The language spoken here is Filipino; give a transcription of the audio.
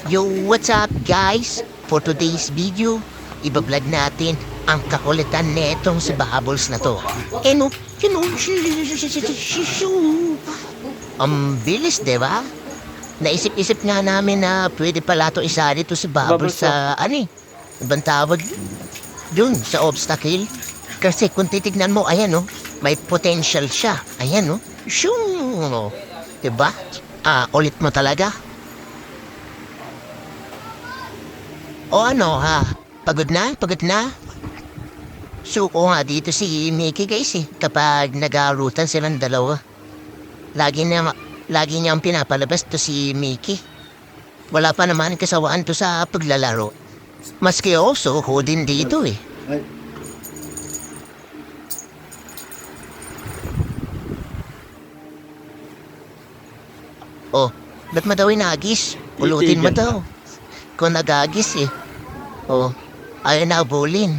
Yo, what's up guys? For today's video, ibablog natin ang kakulitan netong si Bubbles na to. Ang bilis, di ba? Naisip-isip nga namin na pwede pala to isa dito si Bubbles sa, ibang tawag dun sa obstacle. Kasi kung titignan mo, ayan may potential siya. Ayan shoo! Diba? Ulit mo talaga. O pagod na? Pagod na? Suko nga dito si Mickey guys kapag nag-aarutan silang dalawa. Lagi niyang pinapalabas to si Mickey. Wala pa naman kasawaan to sa paglalaro. Maski oso ko din dito Oh, ba't mo daw inagis? Pulutin mo daw. Kung nagagis Oh, ayaw na abulin.